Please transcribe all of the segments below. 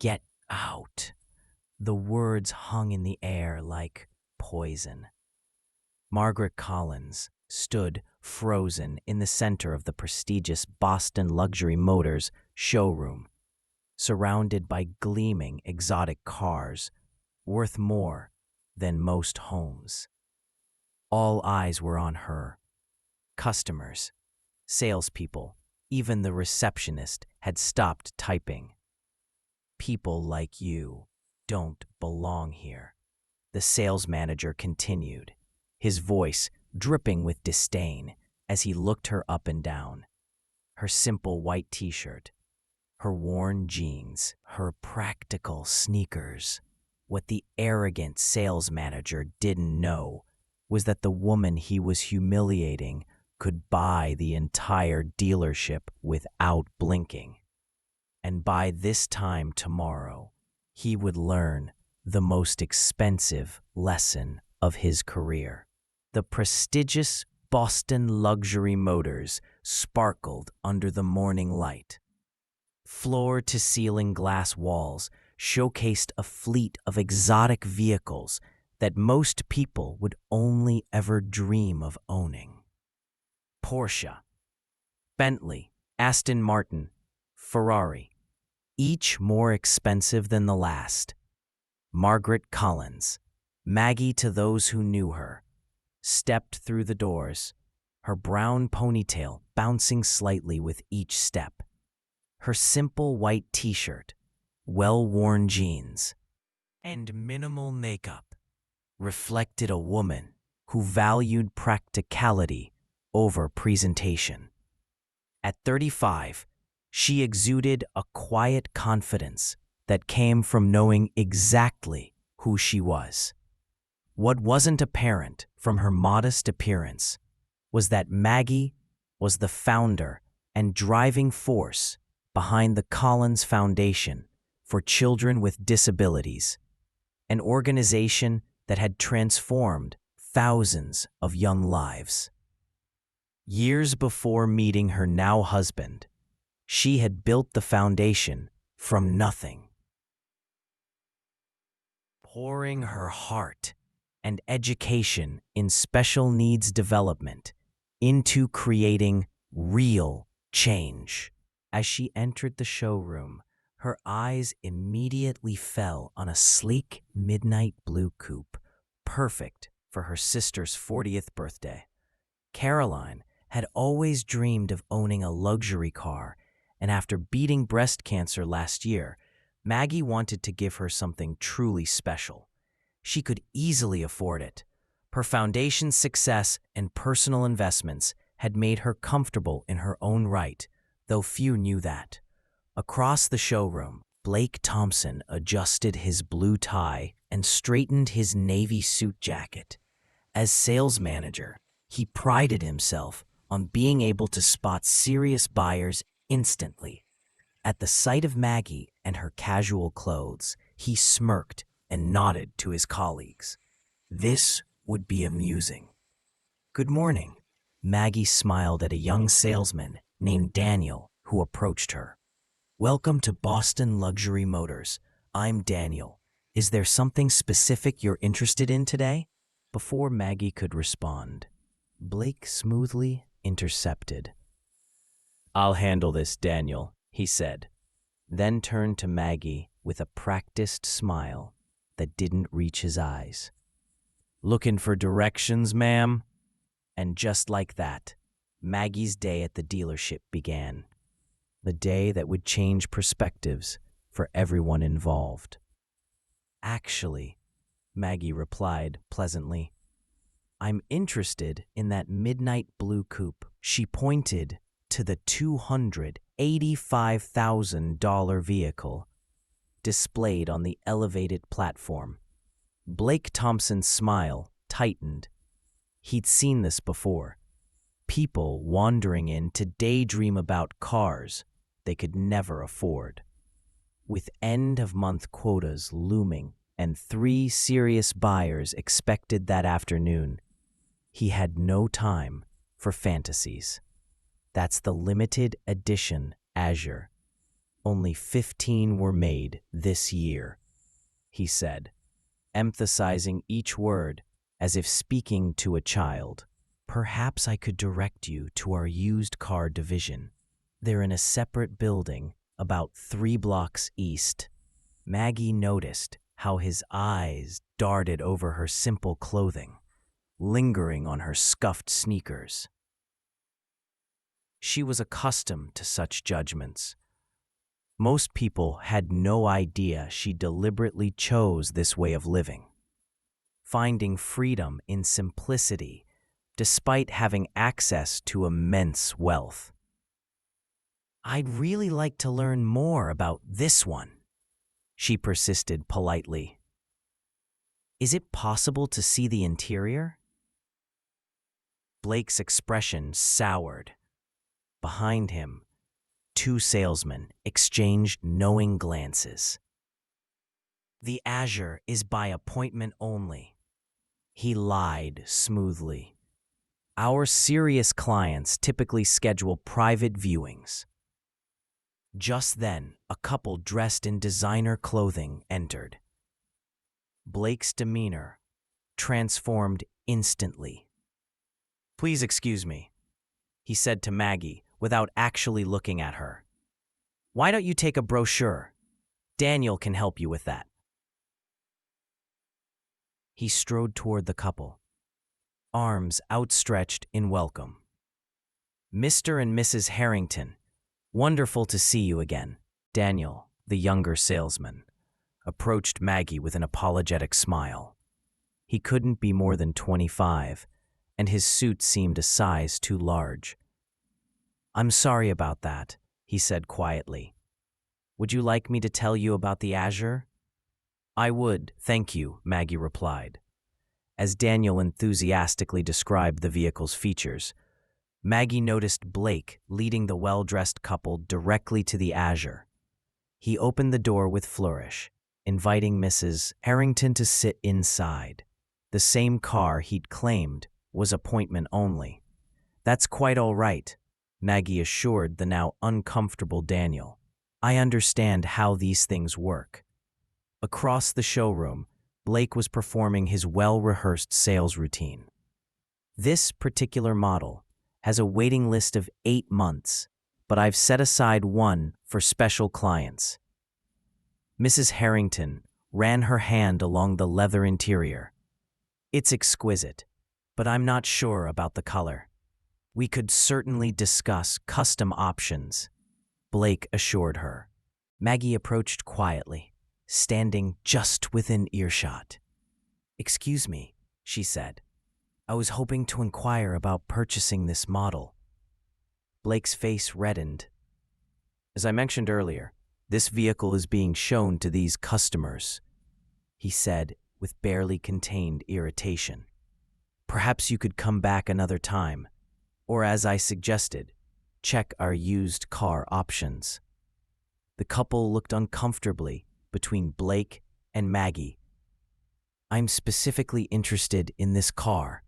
Get out. The words hung in the air like poison. Margaret Collins stood frozen in the center of the prestigious Boston Luxury Motors showroom, surrounded by gleaming exotic cars worth more than most homes. All eyes were on her. Customers, salespeople, even the receptionist had stopped typing. People like you don't belong here, the sales manager continued, his voice dripping with disdain as he looked her up and down. Her simple white t-shirt, her worn jeans, her practical sneakers. What the arrogant sales manager didn't know was that the woman he was humiliating could buy the entire dealership without blinking. And by this time tomorrow, he would learn the most expensive lesson of his career. The prestigious Boston Luxury Motors sparkled under the morning light. Floor-to-ceiling glass walls showcased a fleet of exotic vehicles that most people would only ever dream of owning. Porsche, Bentley, Aston Martin, Ferrari, each more expensive than the last. Margaret Collins, Maggie to those who knew her, stepped through the doors, her brown ponytail bouncing slightly with each step. Her simple white t-shirt, well-worn jeans, and minimal makeup reflected a woman who valued practicality over presentation. At 35, she exuded a quiet confidence that came from knowing exactly who she was. What wasn't apparent from her modest appearance was that Maggie was the founder and driving force behind the Collins Foundation for Children with Disabilities, an organization that had transformed thousands of young lives. Years before meeting her now husband, she had built the foundation from nothing, pouring her heart and education in special needs development into creating real change. As she entered the showroom, her eyes immediately fell on a sleek midnight blue coupe, perfect for her sister's 40th birthday. Caroline had always dreamed of owning a luxury car, and after beating breast cancer last year, Maggie wanted to give her something truly special. She could easily afford it. Her foundation's success and personal investments had made her comfortable in her own right, though few knew that. Across the showroom, Blake Thompson adjusted his blue tie and straightened his navy suit jacket. As sales manager, he prided himself on being able to spot serious buyers instantly. At the sight of Maggie and her casual clothes, he smirked and nodded to his colleagues. This would be amusing. "Good morning." Maggie smiled at a young salesman named Daniel who approached her. "Welcome to Boston Luxury Motors. I'm Daniel. Is there something specific you're interested in today?" Before Maggie could respond, Blake smoothly intercepted. "I'll handle this, Daniel," he said, then turned to Maggie with a practiced smile that didn't reach his eyes. "Looking for directions, ma'am?" And just like that, Maggie's day at the dealership began. The day that would change perspectives for everyone involved. "Actually," Maggie replied pleasantly, "I'm interested in that midnight blue coupe." She pointed to the $285,000 vehicle displayed on the elevated platform. Blake Thompson's smile tightened. He'd seen this before. People wandering in to daydream about cars they could never afford. With end-of-month quotas looming and 3 serious buyers expected that afternoon, he had no time for fantasies. That's the limited edition Azure. Only 15 were made this year, he said, emphasizing each word as if speaking to a child. Perhaps I could direct you to our used car division. They're in a separate building about 3 blocks east. Maggie noticed how his eyes darted over her simple clothing, lingering on her scuffed sneakers. She was accustomed to such judgments. Most people had no idea she deliberately chose this way of living, finding freedom in simplicity despite having access to immense wealth. I'd really like to learn more about this one, she persisted politely. Is it possible to see the interior? Blake's expression soured. Behind him, 2 salesmen exchanged knowing glances. The Azure is by appointment only. He lied smoothly. Our serious clients typically schedule private viewings. Just then, a couple dressed in designer clothing entered. Blake's demeanor transformed instantly. Please excuse me, he said to Maggie without actually looking at her. Why don't you take a brochure? Daniel can help you with that. He strode toward the couple, arms outstretched in welcome. Mr. and Mrs. Harrington, wonderful to see you again. Daniel, the younger salesman, approached Maggie with an apologetic smile. He couldn't be more than 25, and his suit seemed a size too large. I'm sorry about that, he said quietly. Would you like me to tell you about the Azure? I would, thank you, Maggie replied. As Daniel enthusiastically described the vehicle's features, Maggie noticed Blake leading the well-dressed couple directly to the Azure. He opened the door with flourish, inviting Mrs. Harrington to sit inside. The same car he'd claimed was appointment only. That's quite all right, Maggie assured the now uncomfortable Daniel. I understand how these things work. Across the showroom, Blake was performing his well-rehearsed sales routine. This particular model has a waiting list of 8 months, but I've set aside one for special clients. Mrs. Harrington ran her hand along the leather interior. It's exquisite, but I'm not sure about the color. We could certainly discuss custom options, Blake assured her. Maggie approached quietly, standing just within earshot. Excuse me, she said. I was hoping to inquire about purchasing this model. Blake's face reddened. As I mentioned earlier, this vehicle is being shown to these customers, he said with barely contained irritation. Perhaps you could come back another time, or as I suggested, check our used car options. The couple looked uncomfortably between Blake and Maggie. I'm specifically interested in this car,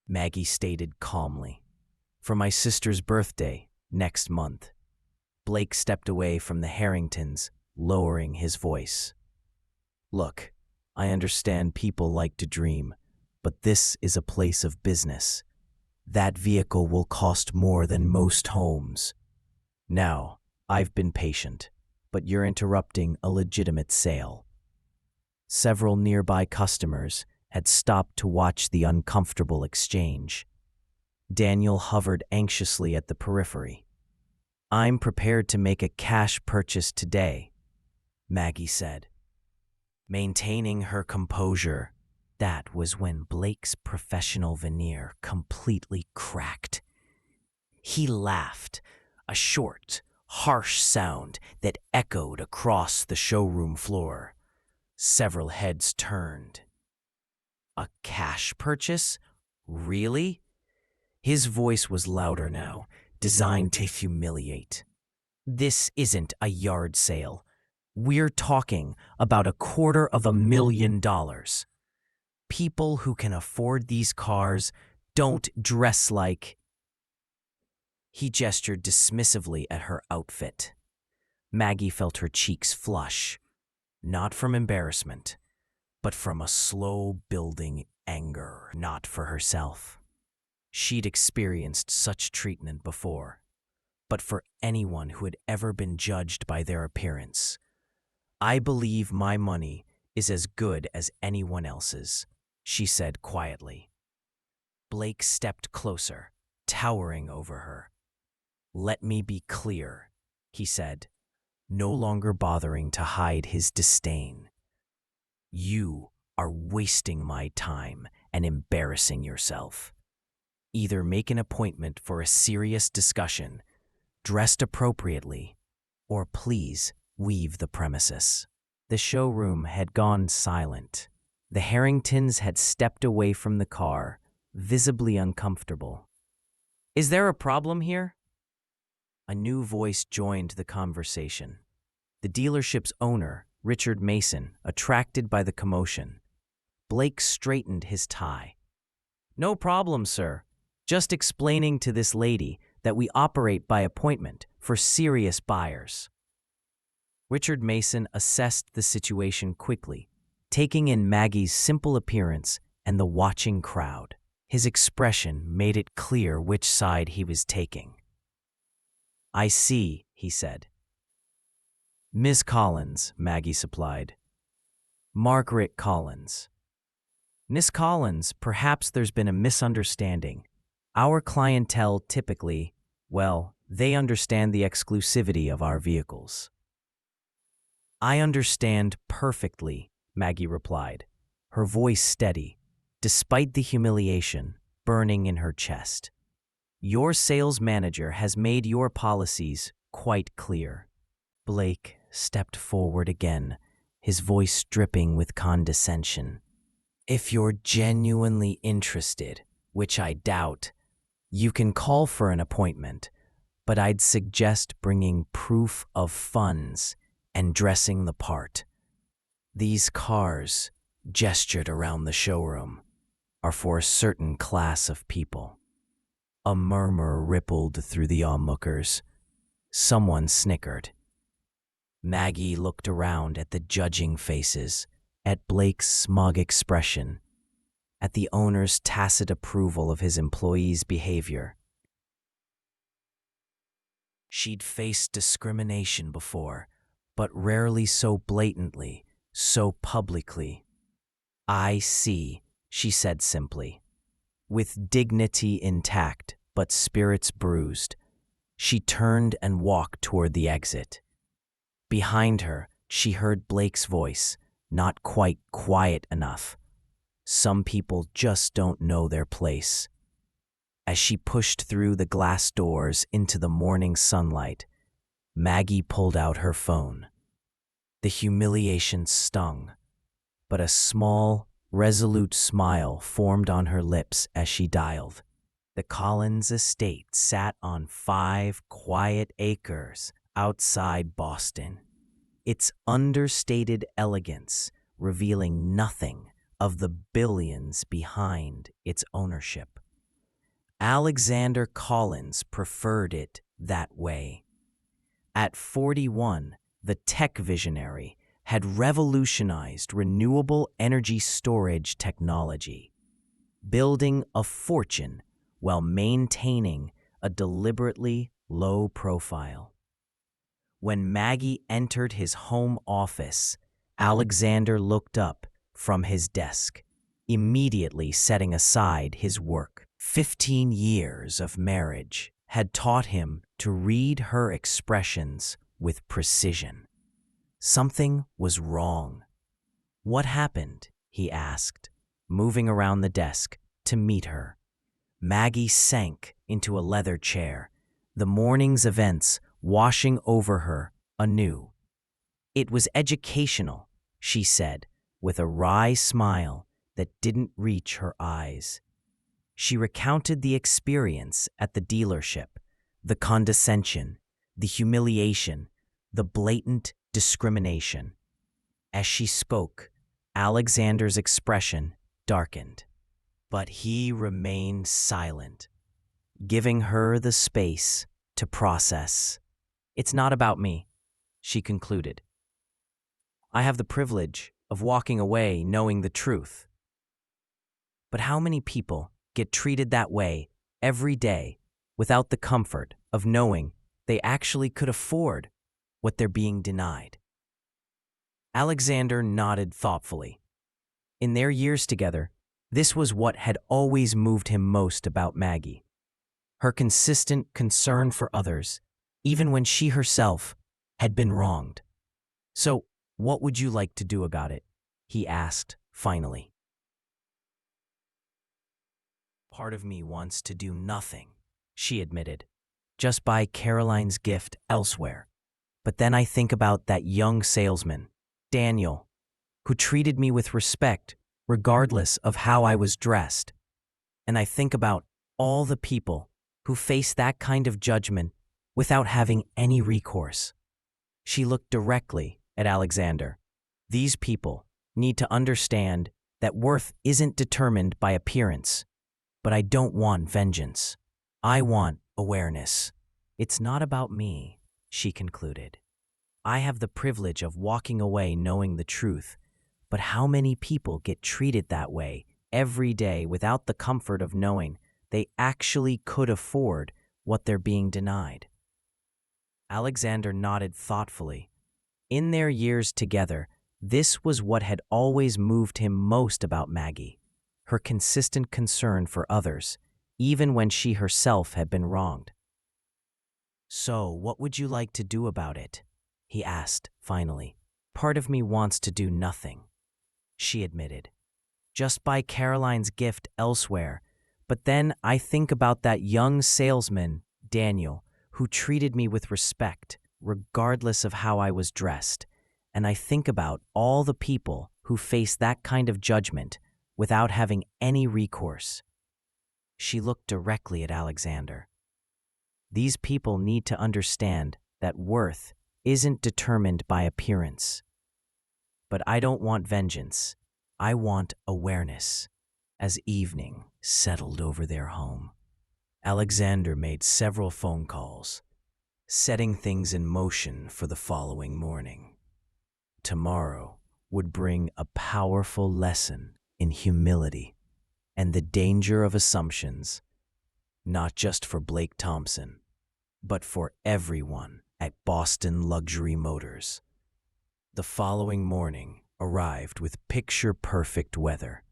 Maggie stated calmly. For my sister's birthday next month. Blake stepped away from the Harringtons, lowering his voice. Look, I understand people like to dream, but this is a place of business. That vehicle will cost more than most homes. Now, I've been patient, but you're interrupting a legitimate sale. Several nearby customers had stopped to watch the uncomfortable exchange. Daniel hovered anxiously at the periphery. I'm prepared to make a cash purchase today, Maggie said. Maintaining her composure, that was when Blake's professional veneer completely cracked. He laughed, a short, harsh sound that echoed across the showroom floor. Several heads turned. A cash purchase? Really? His voice was louder now, designed to humiliate. This isn't a yard sale. We're talking about $250,000. People who can afford these cars don't dress like... He gestured dismissively at her outfit. Maggie felt her cheeks flush, not from embarrassment, but from a slow-building anger, not for herself. She'd experienced such treatment before, but for anyone who had ever been judged by their appearance. "I believe my money is as good as anyone else's," she said quietly. Blake stepped closer, towering over her. "Let me be clear," he said, no longer bothering to hide his disdain. "You are wasting my time and embarrassing yourself. Either make an appointment for a serious discussion, dressed appropriately, or please leave the premises." The showroom had gone silent. The Harringtons had stepped away from the car, visibly uncomfortable. "Is there a problem here?" A new voice joined the conversation. The dealership's owner, Richard Mason, attracted by the commotion. Blake straightened his tie. "No problem, sir. Just explaining to this lady that we operate by appointment for serious buyers." Richard Mason assessed the situation quickly, taking in Maggie's simple appearance and the watching crowd. His expression made it clear which side he was taking. "I see," he said. "Miss Collins," Maggie supplied. "Margaret Collins." "Miss Collins, perhaps there's been a misunderstanding. Our clientele typically, well, they understand the exclusivity of our vehicles." "I understand perfectly," Maggie replied, her voice steady, despite the humiliation burning in her chest. "Your sales manager has made your policies quite clear." Blake stepped forward again, his voice dripping with condescension. "If you're genuinely interested, which I doubt, you can call for an appointment, but I'd suggest bringing proof of funds and dressing the part. These cars, gestured around the showroom, are for a certain class of people." A murmur rippled through the onlookers. Someone snickered. Maggie looked around at the judging faces, at Blake's smug expression, at the owner's tacit approval of his employees' behavior. She'd faced discrimination before, but rarely so blatantly, so publicly. "I see," she said simply. With dignity intact, but spirits bruised, she turned and walked toward the exit. Behind her, she heard Blake's voice, not quite quiet enough. "Some people just don't know their place." As she pushed through the glass doors into the morning sunlight, Maggie pulled out her phone. The humiliation stung, but a small, resolute smile formed on her lips as she dialed. The Collins estate sat on 5 quiet acres outside Boston, its understated elegance revealing nothing of the billions behind its ownership. Alexander Collins preferred it that way. At 41, the tech visionary had revolutionized renewable energy storage technology, building a fortune while maintaining a deliberately low profile. When Maggie entered his home office, Alexander looked up from his desk, immediately setting aside his work. 15 years of marriage had taught him to read her expressions with precision. Something was wrong. "What happened?" he asked, moving around the desk to meet her. Maggie sank into a leather chair, the morning's events washing over her anew. "It was educational," she said, with a wry smile that didn't reach her eyes. She recounted the experience at the dealership, the condescension, the humiliation, the blatant discrimination. As she spoke, Alexander's expression darkened, but he remained silent, giving her the space to process. "It's not about me. she concluded. I have the privilege of walking away knowing the truth. But how many people get treated that way every day without the comfort of knowing they actually could afford what they're being denied? Alexander nodded thoughtfully. In their years together, this was what had always moved him most about Maggie. Her consistent concern for others, even when she herself had been wronged. So, what would you like to do about it? He asked, finally. Part of me wants to do nothing, she admitted. Just buy Caroline's gift elsewhere. But then I think about that young salesman, Daniel, who treated me with respect regardless of how I was dressed. And I think about all the people who face that kind of judgment without having any recourse. She looked directly at Alexander. These people need to understand that worth isn't determined by appearance. But I don't want vengeance. I want awareness. It's not about me, she concluded. I have the privilege of walking away knowing the truth. But how many people get treated that way every day without the comfort of knowing they actually could afford what they're being denied? Alexander nodded thoughtfully. In their years together, this was what had always moved him most about Maggie, her consistent concern for others, even when she herself had been wronged. So, what would you like to do about it? He asked, finally. Part of me wants to do nothing, she admitted. Just buy Caroline's gift elsewhere. But then I think about that young salesman, Daniel, who treated me with respect, regardless of how I was dressed. And I think about all the people who face that kind of judgment without having any recourse. She looked directly at Alexander. These people need to understand that worth isn't determined by appearance. But I don't want vengeance. I want awareness. As evening settled over their home, Alexander made several phone calls, setting things in motion for the following morning. Tomorrow would bring a powerful lesson in humility and the danger of assumptions, not just for Blake Thompson, but for everyone at Boston Luxury Motors. The following morning arrived with picture-perfect weather.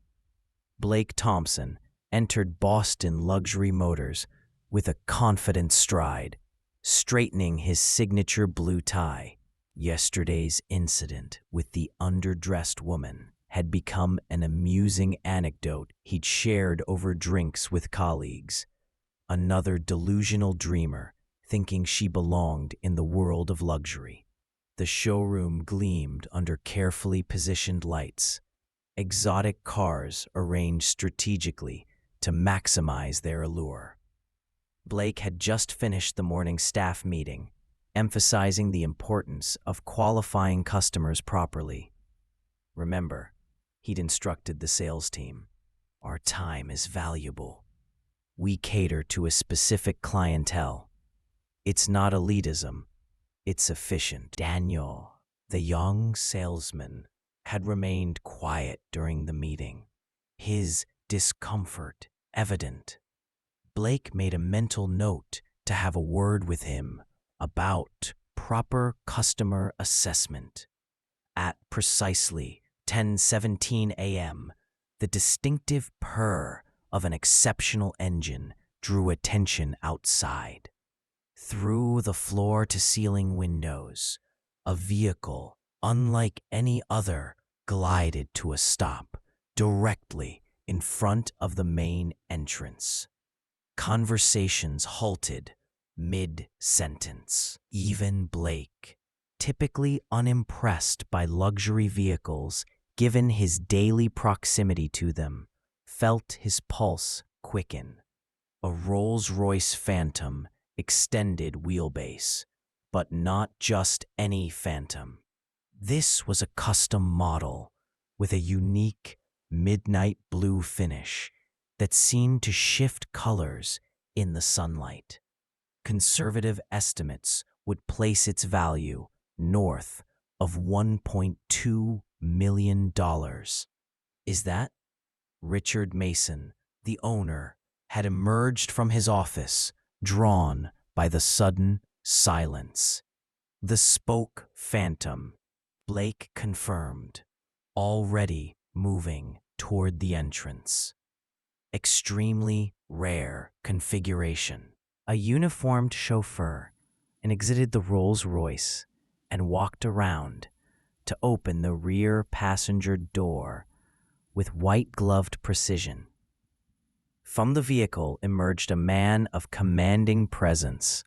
Blake Thompson entered Boston Luxury Motors with a confident stride, straightening his signature blue tie. Yesterday's incident with the underdressed woman had become an amusing anecdote he'd shared over drinks with colleagues. Another delusional dreamer, thinking she belonged in the world of luxury. The showroom gleamed under carefully positioned lights, exotic cars arranged strategically to maximize their allure. Blake had just finished the morning staff meeting, emphasizing the importance of qualifying customers properly. Remember, he'd instructed the sales team, our time is valuable. We cater to a specific clientele. It's not elitism, it's efficient. Daniel, the young salesman, had remained quiet during the meeting, his discomfort evident. Blake made a mental note to have a word with him about proper customer assessment. At precisely 10:17 a.m., the distinctive purr of an exceptional engine drew attention outside. Through the floor-to-ceiling windows, a vehicle unlike any other glided to a stop directly in front of the main entrance. Conversations halted mid-sentence. Even Blake, typically unimpressed by luxury vehicles given his daily proximity to them, felt his pulse quicken. A Rolls-Royce Phantom extended wheelbase, but not just any Phantom. This was a custom model with a unique midnight blue finish that seemed to shift colors in the sunlight. Conservative estimates would place its value north of $1.2 million. Is that? Richard Mason, the owner, had emerged from his office, drawn by the sudden silence. The spoke phantom, Blake confirmed, already moving toward the entrance. Extremely rare configuration. A uniformed chauffeur exited the Rolls-Royce and walked around to open the rear passenger door with white-gloved precision. From the vehicle emerged a man of commanding presence,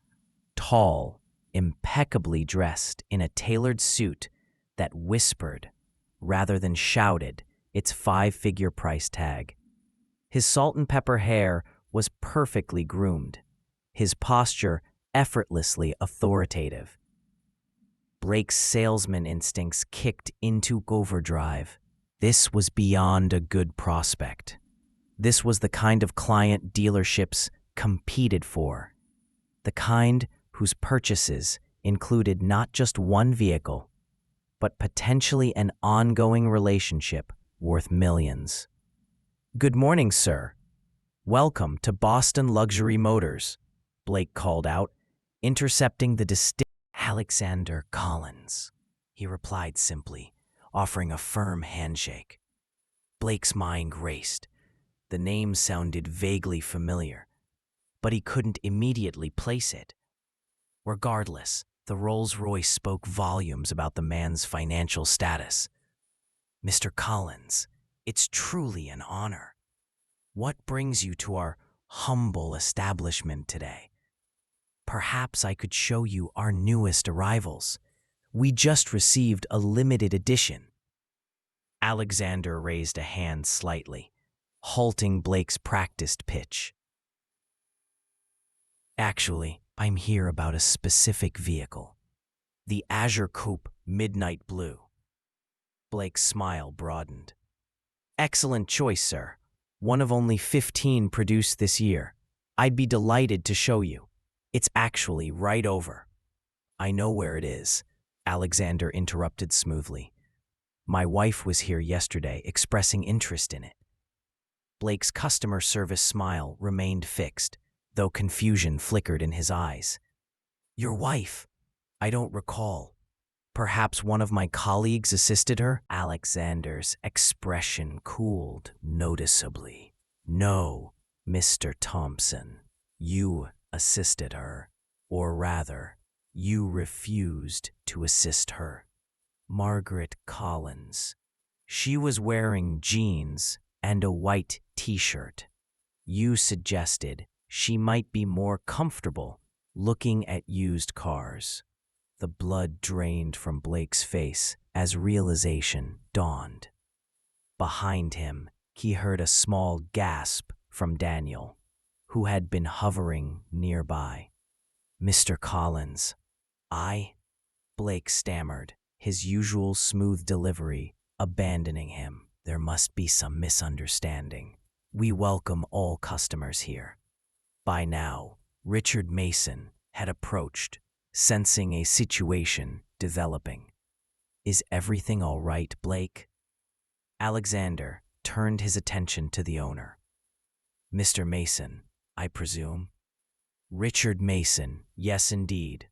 tall, impeccably dressed in a tailored suit that whispered, rather than shouted, its five-figure price tag. His salt-and-pepper hair was perfectly groomed, his posture effortlessly authoritative. Blake's salesman instincts kicked into overdrive. This was beyond a good prospect. This was the kind of client dealerships competed for, the kind whose purchases included not just one vehicle, but potentially an ongoing relationship worth millions. "Good morning, sir. Welcome to Boston Luxury Motors," Blake called out, intercepting the distinct Alexander Collins. He replied simply, offering a firm handshake. Blake's mind raced. The name sounded vaguely familiar, but he couldn't immediately place it. Regardless, the Rolls-Royce spoke volumes about the man's financial status. "Mr. Collins, it's truly an honor. What brings you to our humble establishment today? Perhaps I could show you our newest arrivals. We just received a limited edition." Alexander raised a hand slightly, halting Blake's practiced pitch. "Actually, I'm here about a specific vehicle. The Azure Coupe Midnight Blue." Blake's smile broadened. "Excellent choice, sir. One of only 15 produced this year. I'd be delighted to show you. It's actually right over." "I know where it is," Alexander interrupted smoothly. "My wife was here yesterday expressing interest in it." Blake's customer service smile remained fixed, though confusion flickered in his eyes. "Your wife? I don't recall. Perhaps one of my colleagues assisted her?" Alexander's expression cooled noticeably. "No, Mr. Thompson. You assisted her. Or rather, you refused to assist her. Margaret Collins. She was wearing jeans and a white t-shirt. You suggested she might be more comfortable looking at used cars." The blood drained from Blake's face as realization dawned. Behind him, he heard a small gasp from Daniel, who had been hovering nearby. "Mr. Collins, Blake stammered, his usual smooth delivery abandoning him. "There must be some misunderstanding. We welcome all customers here." By now, Richard Mason had approached, sensing a situation developing. "Is everything all right, Blake?" Alexander turned his attention to the owner. "Mr. Mason, I presume?" "Richard Mason, yes indeed.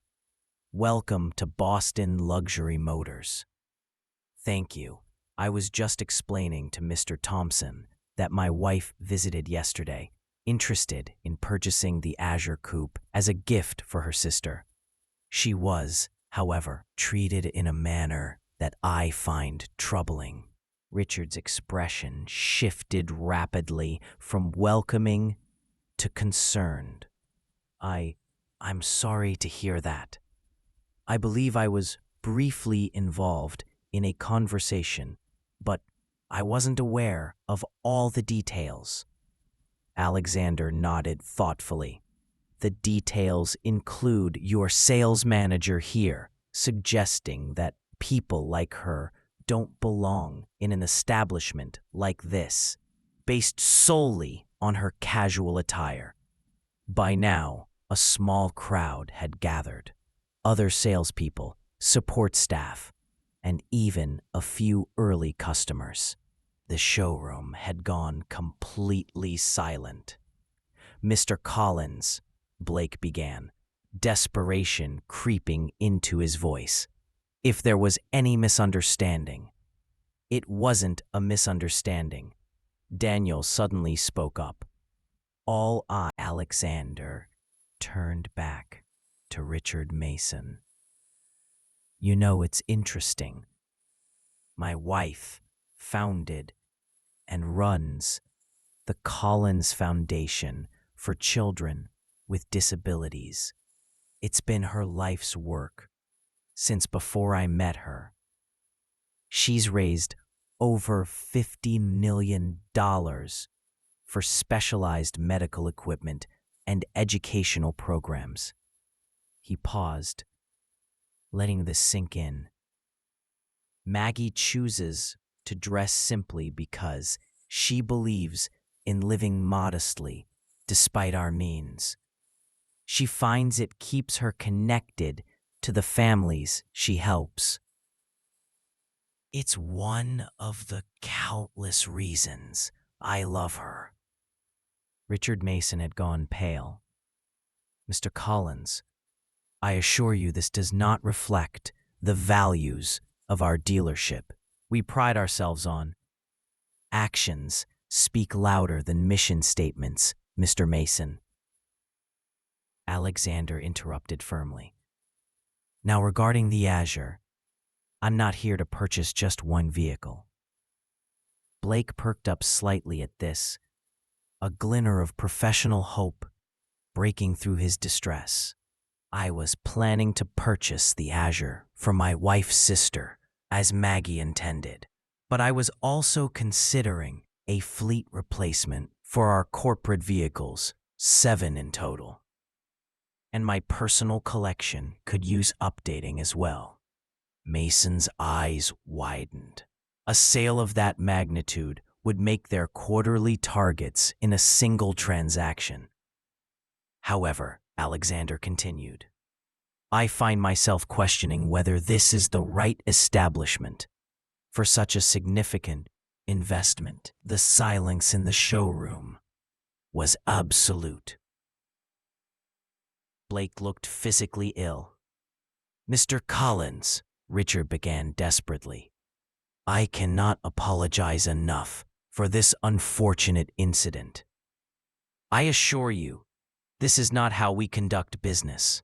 Welcome to Boston Luxury Motors." "Thank you. I was just explaining to Mr. Thompson that my wife visited yesterday, interested in purchasing the Azure Coupe as a gift for her sister. She was, however, treated in a manner that I find troubling." Richard's expression shifted rapidly from welcoming to concerned. I'm sorry to hear that. I believe I was briefly involved in a conversation, but I wasn't aware of all the details." Alexander nodded thoughtfully. "The details include your sales manager here suggesting that people like her don't belong in an establishment like this, based solely on her casual attire." By now, a small crowd had gathered. Other salespeople, support staff, and even a few early customers. The showroom had gone completely silent. "Mr. Collins," Blake began, desperation creeping into his voice. "If there was any misunderstanding, it wasn't a misunderstanding." Daniel suddenly spoke up. Alexander turned back to Richard Mason. "You know, it's interesting. My wife founded and runs the Collins Foundation for Children with Disabilities. It's been her life's work since before I met her. She's raised over $50 million for specialized medical equipment and educational programs." He paused, letting this sink in. "Maggie chooses to dress simply because she believes in living modestly despite our means. She finds it keeps her connected to the families she helps. It's one of the countless reasons I love her." Richard Mason had gone pale. "Mr. Collins, I assure you this does not reflect the values of our dealership. We pride ourselves on actions speak louder than mission statements, Mr. Mason." Alexander interrupted firmly. "Now regarding the Azure, I'm not here to purchase just one vehicle." Blake perked up slightly at this, a glimmer of professional hope breaking through his distress. "I was planning to purchase the Azure for my wife's sister, as Maggie intended, but I was also considering a fleet replacement for our corporate vehicles, 7 in total. And my personal collection could use updating as well." Mason's eyes widened. A sale of that magnitude would make their quarterly targets in a single transaction. "However," Alexander continued, "I find myself questioning whether this is the right establishment for such a significant investment." The silence in the showroom was absolute. Blake looked physically ill. "Mr. Collins," Richard began desperately, "I cannot apologize enough for this unfortunate incident. I assure you, this is not how we conduct business.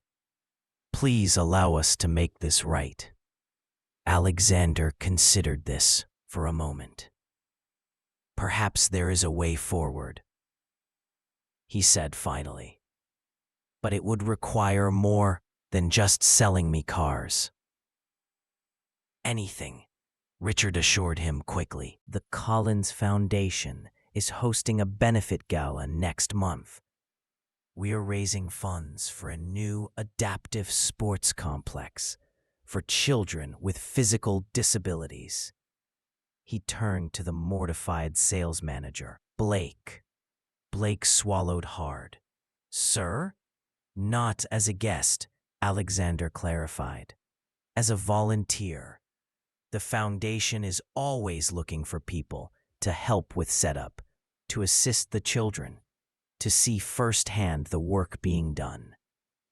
Please allow us to make this right." Alexander considered this for a moment. "Perhaps there is a way forward," he said finally. "But it would require more than just selling me cars." "Anything," Richard assured him quickly. "The Collins Foundation is hosting a benefit gala next month. We are raising funds for a new adaptive sports complex for children with physical disabilities." He turned to the mortified sales manager, Blake. Blake swallowed hard. "Sir?" "Not as a guest," Alexander clarified. "As a volunteer. The foundation is always looking for people to help with setup, to assist the children, to see firsthand the work being done."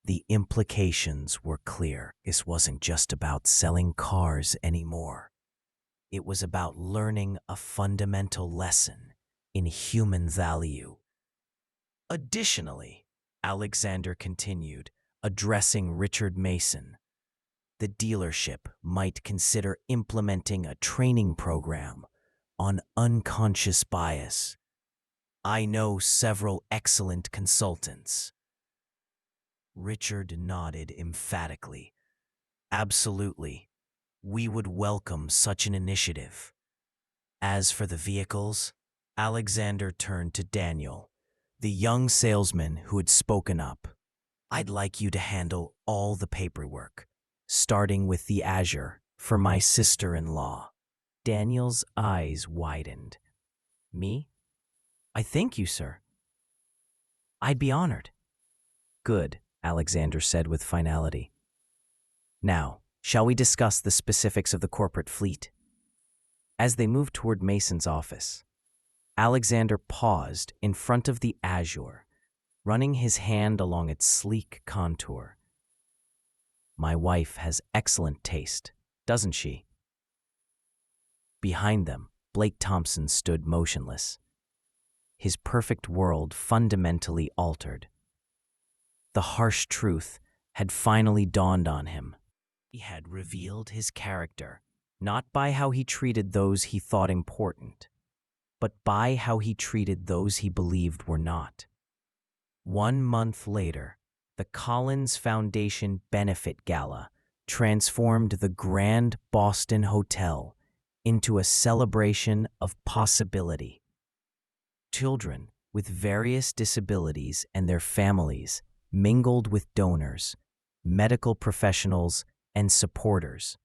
The implications were clear. This wasn't just about selling cars anymore. It was about learning a fundamental lesson in human value. "Additionally," Alexander continued, addressing Richard Mason, "the dealership might consider implementing a training program on unconscious bias. I know several excellent consultants." Richard nodded emphatically. "Absolutely. We would welcome such an initiative." As for the vehicles, Alexander turned to Daniel, the young salesman who had spoken up. "I'd like you to handle all the paperwork, starting with the Azure for my sister-in-law." Daniel's eyes widened. "Me? I thank you, sir. I'd be honored." "Good," Alexander said with finality. "Now, Shall we discuss the specifics of the corporate fleet? As they moved toward Mason's office, Alexander paused in front of the azure, running his hand along its sleek contour. My wife has excellent taste, doesn't she? Behind them, Blake Thompson stood motionless, his perfect world fundamentally altered. The harsh truth had finally dawned on him. He had revealed his character, not by how he treated those he thought important, but by how he treated those he believed were not. 1 month later, the Collins Foundation Benefit Gala transformed the Grand Boston Hotel into a celebration of possibility. Children with various disabilities and their families mingled with donors, medical professionals, and supporters.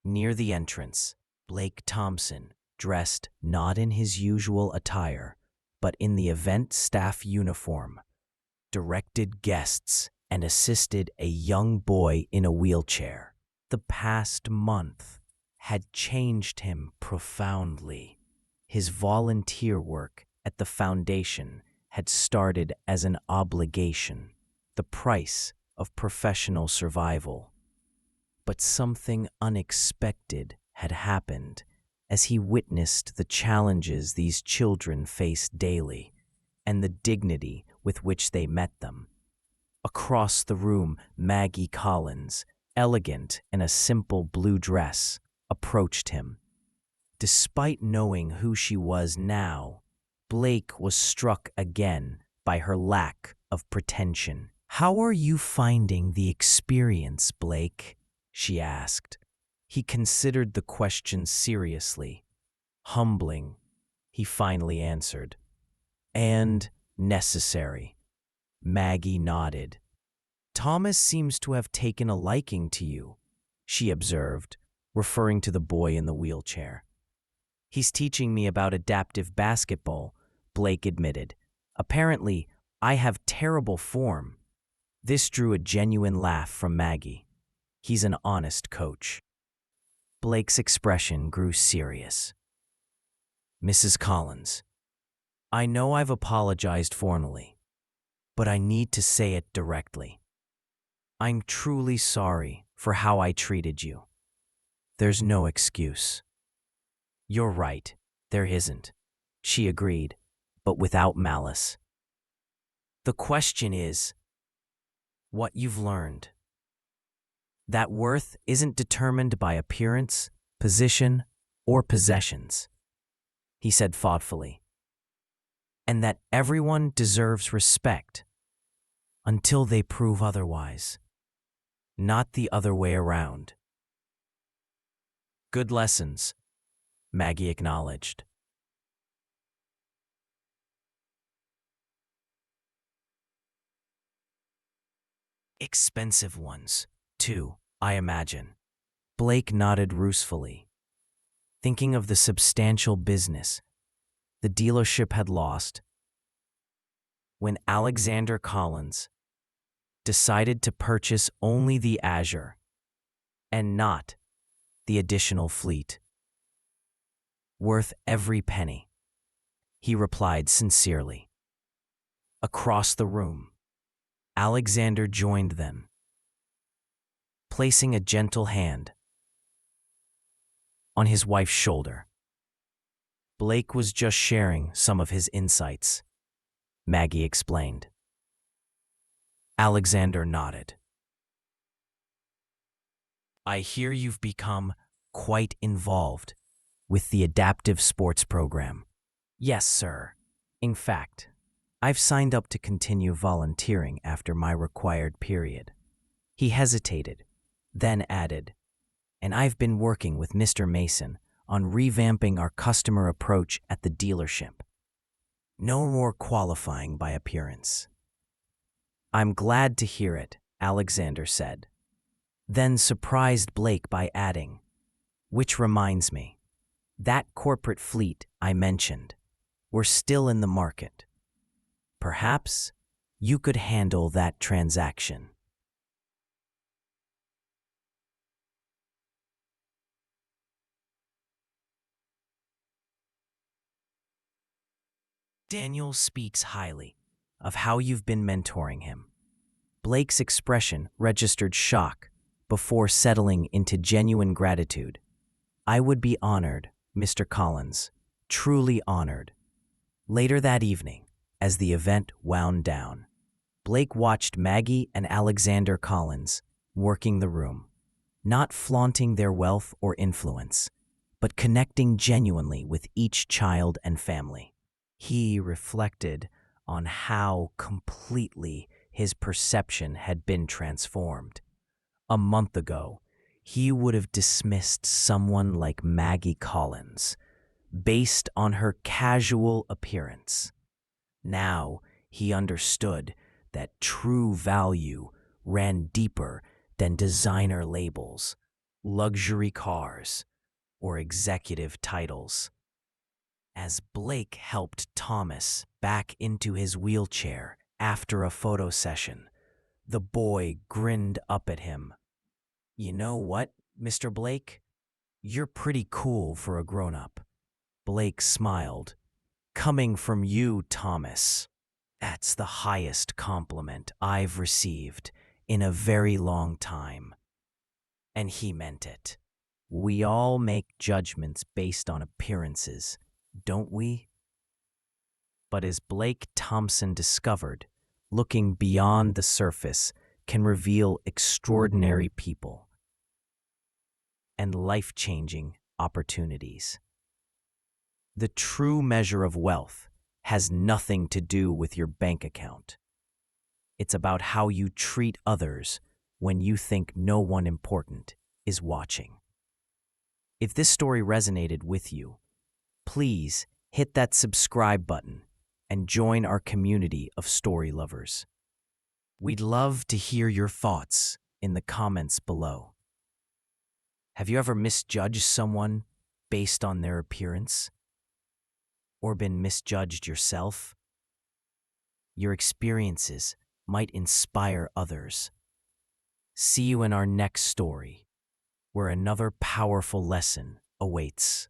Near the entrance, Blake Thompson, dressed not in his usual attire, but in the event staff uniform, directed guests and assisted a young boy in a wheelchair. The past month had changed him profoundly. His volunteer work at the foundation had started as an obligation, the price of professional survival. But something unexpected had happened as he witnessed the challenges these children faced daily and the dignity with which they met them. Across the room, Maggie Collins, elegant in a simple blue dress, approached him. Despite knowing who she was now, Blake was struck again by her lack of pretension. "How are you finding the experience, Blake?" she asked. He considered the question seriously. "Humbling," he finally answered. "And necessary." Maggie nodded. "Thomas seems to have taken a liking to you," she observed, referring to the boy in the wheelchair. "He's teaching me about adaptive basketball," Blake admitted. "Apparently, I have terrible form." This drew a genuine laugh from Maggie. "He's an honest coach." Blake's expression grew serious. "Mrs. Collins, I know I've apologized formally, but I need to say it directly. I'm truly sorry for how I treated you. There's no excuse." "You're right, there isn't," she agreed, but without malice. "The question is what you've learned. That worth isn't determined by appearance, position, or possessions," he said thoughtfully, "and that everyone deserves respect until they prove otherwise, not the other way around." "Good lessons," Maggie acknowledged. "Expensive ones, too, I imagine." Blake nodded ruefully, thinking of the substantial business the dealership had lost when Alexander Collins decided to purchase only the Azure and not the additional fleet. "Worth every penny," he replied sincerely. Across the room, Alexander joined them, placing a gentle hand on his wife's shoulder. "Blake was just sharing some of his insights," Maggie explained. Alexander nodded. "I hear you've become quite involved with the adaptive sports program." "Yes, sir. In fact, I've signed up to continue volunteering after my required period." He hesitated, then added, "And I've been working with Mr. Mason on revamping our customer approach at the dealership. No more qualifying by appearance." "I'm glad to hear it," Alexander said, then surprised Blake by adding, "Which reminds me, that corporate fleet I mentioned, we're still in the market. Perhaps you could handle that transaction." Daniel speaks highly of how you've been mentoring him. Blake's expression registered shock before settling into genuine gratitude. I would be honored, Mr. Collins, truly honored. Later that evening, as the event wound down, Blake watched Maggie and Alexander Collins working the room, not flaunting their wealth or influence, but connecting genuinely with each child and family. He reflected on how completely his perception had been transformed. A month ago, he would have dismissed someone like Maggie Collins based on her casual appearance. Now he understood that true value ran deeper than designer labels, luxury cars, or executive titles. As Blake helped Thomas back into his wheelchair after a photo session, the boy grinned up at him. You know what, Mr. Blake? You're pretty cool for a grown-up. Blake smiled. Coming from you, Thomas. That's the highest compliment I've received in a very long time. And he meant it. We all make judgments based on appearances, don't we? But as Blake Thompson discovered, looking beyond the surface can reveal extraordinary people and life-changing opportunities. The true measure of wealth has nothing to do with your bank account. It's about how you treat others when you think no one important is watching. If this story resonated with you, please hit that subscribe button and join our community of story lovers. We'd love to hear your thoughts in the comments below. Have you ever misjudged someone based on their appearance? Or been misjudged yourself? Your experiences might inspire others. See you in our next story, where another powerful lesson awaits.